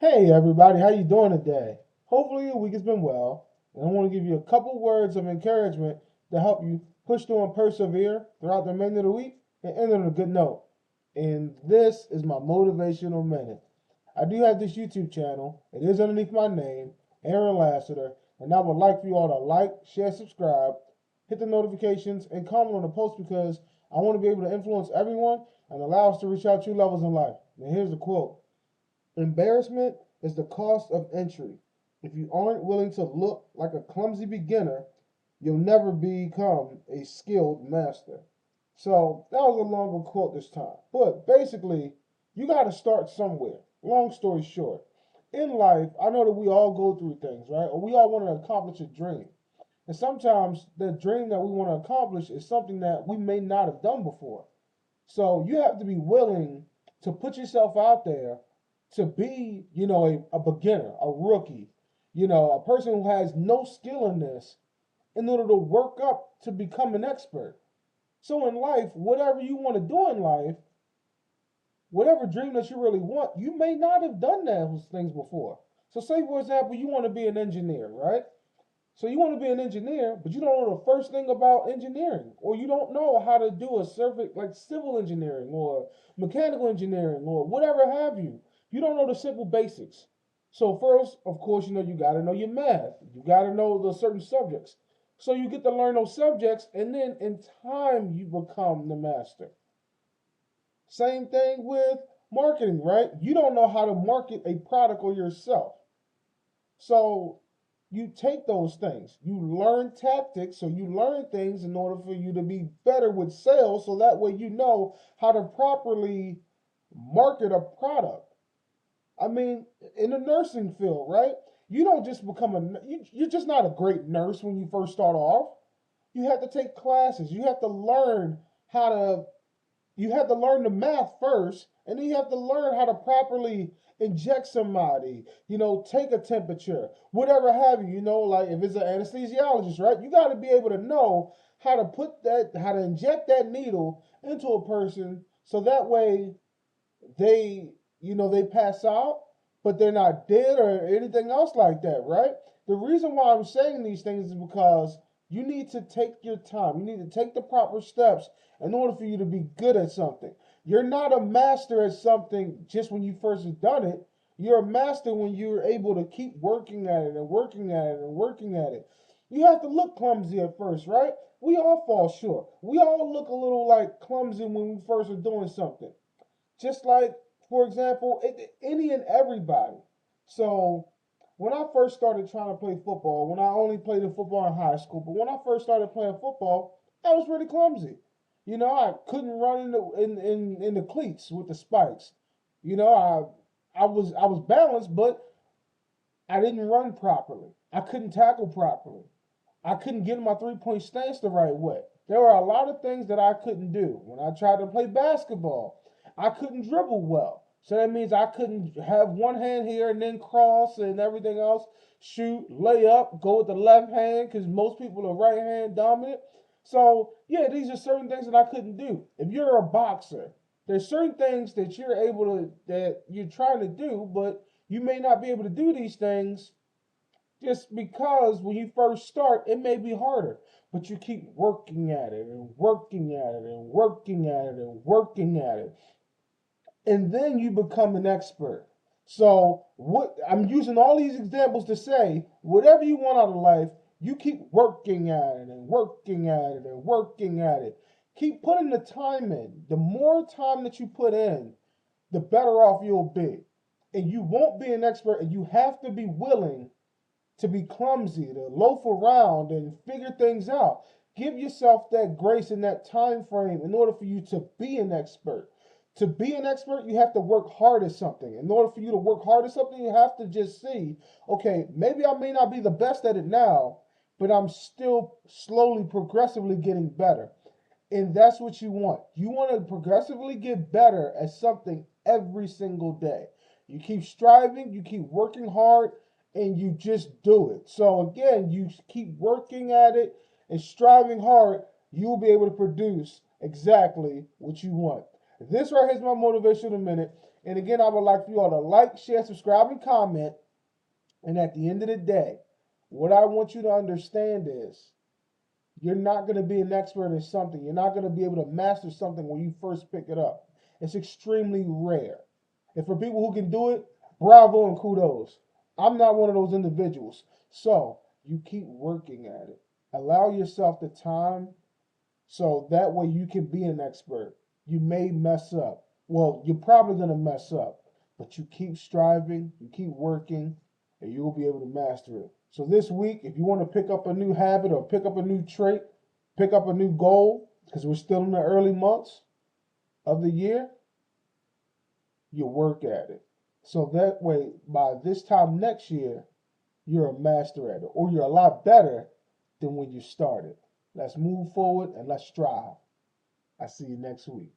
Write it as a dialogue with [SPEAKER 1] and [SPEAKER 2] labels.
[SPEAKER 1] Hey everybody, how you doing today? Hopefully your week has been well, and I want to give you a couple words of encouragement to help you push through and persevere throughout the remainder of the week and end on a good note. And this is my motivational minute. I do have this YouTube channel. It is underneath my name, Aaron Lassiter, and I would like for you all to like, share, subscribe, hit the notifications, and comment on the post because I want to be able to influence everyone and allow us to reach out to levels in life. And here's the quote. Embarrassment is the cost of entry. If you aren't willing to look like a clumsy beginner, you'll never become a skilled master. So that was a longer quote this time. But basically, you got to start somewhere. Long story short, in life, I know that we all go through things, right? Or we all want to accomplish a dream. And sometimes the dream that we want to accomplish is something that we may not have done before. So you have to be willing to put yourself out there to be, a beginner, a rookie, a person who has no skill in this in order to work up to become an expert. So in life, whatever you want to do in life, whatever dream that you really want, you may not have done those things before. So say for example, you want to be an engineer, right? So you want to be an engineer, but you don't know the first thing about engineering, or you don't know how to do a survey like civil engineering or mechanical engineering or whatever have you. You don't know the simple basics. So first, of course, you got to know your math. You got to know the certain subjects. So you get to learn those subjects, and then in time you become the master. Same thing with marketing, right? You don't know how to market a product or yourself. So you take those things, you learn tactics, so you learn things in order for you to be better with sales, so that way you know how to properly market a product. I mean, in the nursing field, right? You don't just become you're just not a great nurse when you first start off. You have to take classes. You have to learn how to you have to learn the math first, and then you have to learn how to properly inject somebody, take a temperature, whatever have you, like if it's an anesthesiologist, right? You got to be able to know how to inject that needle into a person so that way they pass out, but they're not dead or anything else like that, right? The reason why I'm saying these things is because you need to take your time. You need to take the proper steps in order for you to be good at something. You're not a master at something just when you first have done it. You're a master when you're able to keep working at it and working at it and working at it. You have to look clumsy at first, right? We all fall short. We all look a little like clumsy when we first are doing something. Just like, for example, any and everybody. So when I first started trying to play football, when I only played in football in high school, but when I first started playing football, I was really clumsy. I couldn't run in the cleats with the spikes. I was balanced, but I didn't run properly. I couldn't tackle properly. I couldn't get in my 3-point stance the right way. There were a lot of things that I couldn't do. When I tried to play basketball, I couldn't dribble well. So that means I couldn't have one hand here and then cross and everything else, shoot, lay up, go with the left hand because most people are right hand dominant. So, yeah, these are certain things that I couldn't do. If you're a boxer, there's certain things that you're trying to do, but you may not be able to do these things just because when you first start, it may be harder, but you keep working at it and working at it and working at it and working at it. And then you become an expert. So, what I'm using all these examples to say, whatever you want out of life, you keep working at it and working at it and working at it. Keep putting the time in. The more time that you put in, the better off you'll be. And you won't be an expert, and you have to be willing to be clumsy, to loaf around and figure things out. Give yourself that grace and that time frame in order for you to be an expert. To be an expert, you have to work hard at something. In order for you to work hard at something, you have to just see, okay, maybe I may not be the best at it now, but I'm still slowly, progressively getting better. And that's what you want. You want to progressively get better at something every single day. You keep striving, you keep working hard, and you just do it. So again, you keep working at it and striving hard, you'll be able to produce exactly what you want. This right here is my motivational minute. And again, I would like for you all to like, share, subscribe, and comment. And at the end of the day, what I want you to understand is you're not going to be an expert in something. You're not going to be able to master something when you first pick it up. It's extremely rare. And for people who can do it, bravo and kudos. I'm not one of those individuals. So you keep working at it. Allow yourself the time so that way you can be an expert. You may mess up. Well, you're probably going to mess up, but you keep striving, you keep working, and you will be able to master it. So this week, if you want to pick up a new habit or pick up a new trait, pick up a new goal, because we're still in the early months of the year, you work at it. So that way, by this time next year, you're a master at it, or you're a lot better than when you started. Let's move forward and let's strive. I see you next week.